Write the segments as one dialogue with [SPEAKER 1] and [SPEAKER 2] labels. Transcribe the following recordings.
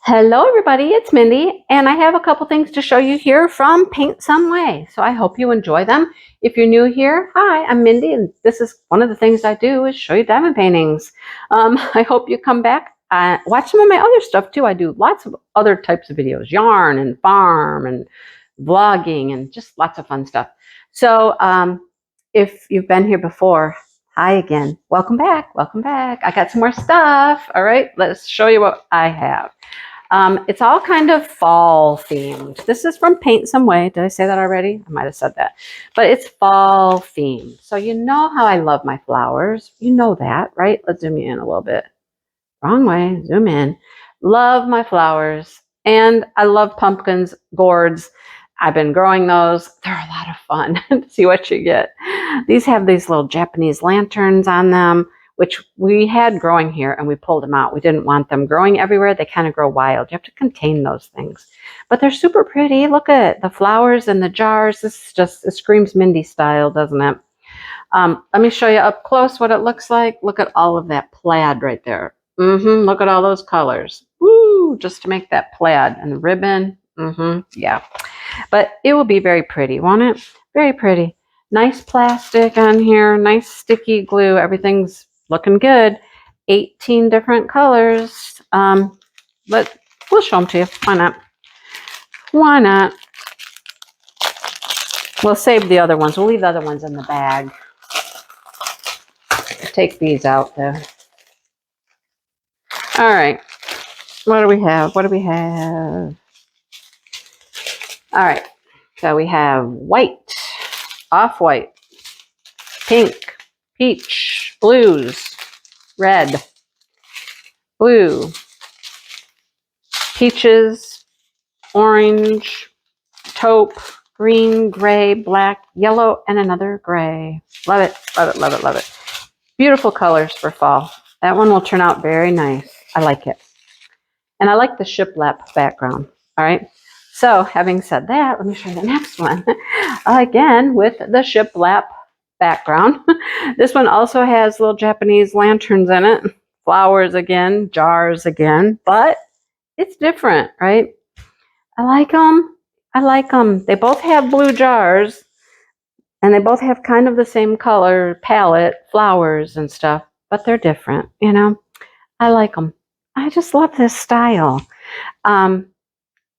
[SPEAKER 1] Hello everybody, it's Mindy, and I have a couple things to show you here from PaintSomeWay. So I hope you enjoy them. If you're new here, hi, I'm Mindy, and this is one of the things I do is show you diamond paintings. I hope you come back. Watch some of my other stuff too. I do lots of other types of videos, yarn and farm and vlogging and just lots of fun stuff. So if you've been here before, hi again. Welcome back. Welcome back. I got some more stuff. All right, let's show you what I have. It's all kind of fall themed. This is from PaintSomeWay. Did I say that already? I might have said that. But it's fall themed. So you know how I love my flowers. You know that, right? Let's zoom you in a little bit. Wrong way. Zoom in. Love my flowers. And I love pumpkins, gourds. I've been growing those. They're a lot of fun to see what you get. These have these little Japanese lanterns on them, which we had growing here and we pulled them out. We didn't want them growing everywhere. They kind of grow wild. You have to contain those things. But they're super pretty. Look at the flowers in the jars. This is just, it screams Mindy style, doesn't it? Let me show you up close what it looks like. Look at all of that plaid right there. Look at all those colors. Woo, just to make that plaid. And the ribbon. Yeah. But it will be very pretty, won't it? Very pretty. Nice plastic on here. Nice sticky glue. Everything's looking good. 18 different colors. But we'll show them to you. Why not? Why not? We'll save the other ones. We'll leave the other ones in the bag. Take these out though. All right. What do we have? What do we have? All right. So we have white, off-white, pink, peach, blues, red, blue, peaches, orange, taupe, green, gray, black, yellow, and another gray. Love it, love it, love it, love it. Beautiful colors for fall. That one will turn out very nice. I like it. And I like the shiplap background. All right. So having said that, let me show you the next one. Again, with the shiplap background. This one also has little Japanese lanterns in it. Flowers again, jars again, but it's different, right? I like them. I like them. They both have blue jars and they both have kind of the same color palette, flowers and stuff, but they're different, you know? I like them. I just love this style.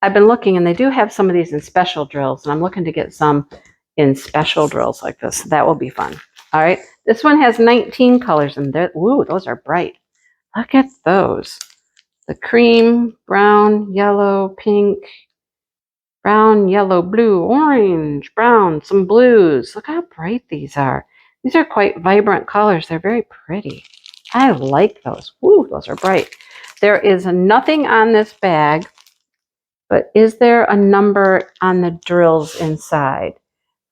[SPEAKER 1] I've been looking and they do have some of these in special drills and I'm looking to get some in special drills like this. That will be fun. All right. This one has 19 colors and ooh, those are bright. Look at those. The cream, brown, yellow, pink, brown, yellow, blue, orange, brown, some blues. Look how bright these are. These are quite vibrant colors. They're very pretty. I like those. Ooh, those are bright. There is nothing on this bag, but is there a number on the drills inside?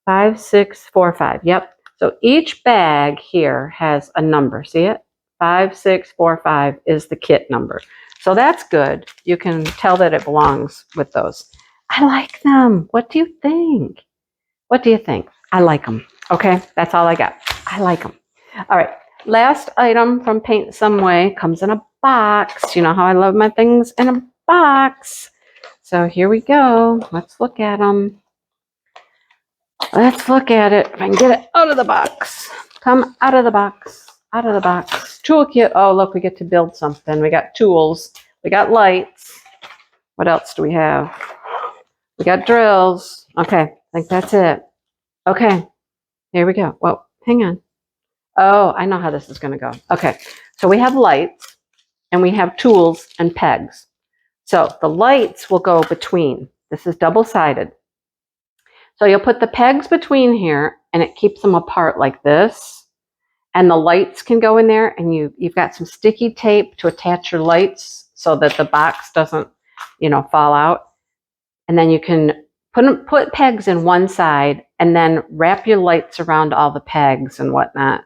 [SPEAKER 1] 5645. Yep. So each bag here has a number. See it? 5645 is the kit number. So that's good. You can tell that it belongs with those. I like them. What do you think? What do you think? I like them. Okay, that's all I got. I like them. All right. Last item from PaintSomeWay comes in a box. You know how I love my things in a box. So here we go. Let's look at them. Let's look at it. If I can get it out of the box. Come out of the box. Out of the box. Toolkit. Oh, look, we get to build something. We got tools. We got lights. What else do we have? We got drills. Okay, I think that's it. Okay, here we go. Whoa, hang on. Oh, I know how this is going to go. Okay, so we have lights and we have tools and pegs. So the lights will go between. This is double-sided. So you'll put the pegs between here and it keeps them apart like this. And the lights can go in there and you've got some sticky tape to attach your lights so that the box doesn't, fall out. And then you can put pegs in one side and then wrap your lights around all the pegs and whatnot.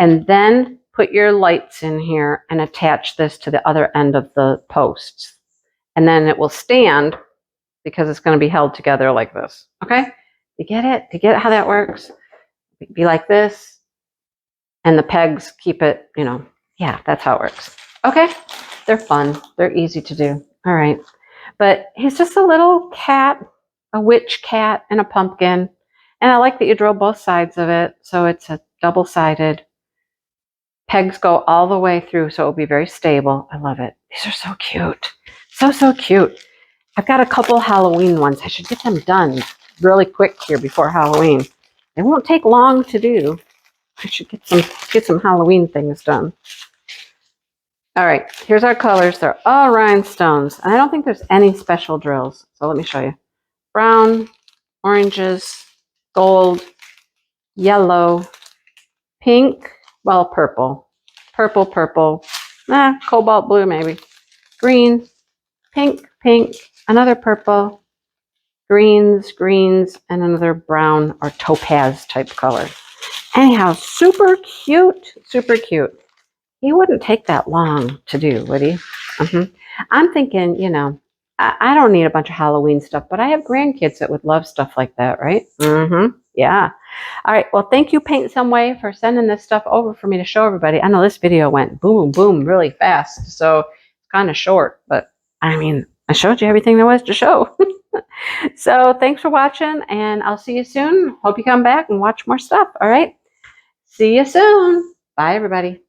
[SPEAKER 1] And then put your lights in here and attach this to the other end of the posts. And then it will stand because it's going to be held together like this. Okay? You get it? You get how that works? Be like this. And the pegs keep it, yeah, that's how it works. Okay? They're fun. They're easy to do. All right. But he's just a little cat, a witch cat, and a pumpkin. And I like that you drill both sides of it. So it's a double-sided. Pegs go all the way through, so it'll be very stable. I love it. These are so cute. So, so cute. I've got a couple Halloween ones. I should get them done really quick here before Halloween. They won't take long to do. I should get some Halloween things done. All right, here's our colors. They're all rhinestones. And I don't think there's any special drills. So let me show you. Brown, oranges, gold, yellow, pink, well, purple, purple, cobalt blue maybe, green, pink, another purple, greens, and another brown or topaz type color. Anyhow, super cute, super cute. He wouldn't take that long to do, would he? I'm thinking, you know, I don't need a bunch of Halloween stuff, but I have grandkids that would love stuff like that, right? Yeah. All right. Well, thank you, PaintSomeWay, for sending this stuff over for me to show everybody. I know this video went boom, boom, really fast, so it's kind of short, but I mean, I showed you everything there was to show. So thanks for watching, and I'll see you soon. Hope you come back and watch more stuff. All right. See you soon. Bye, everybody.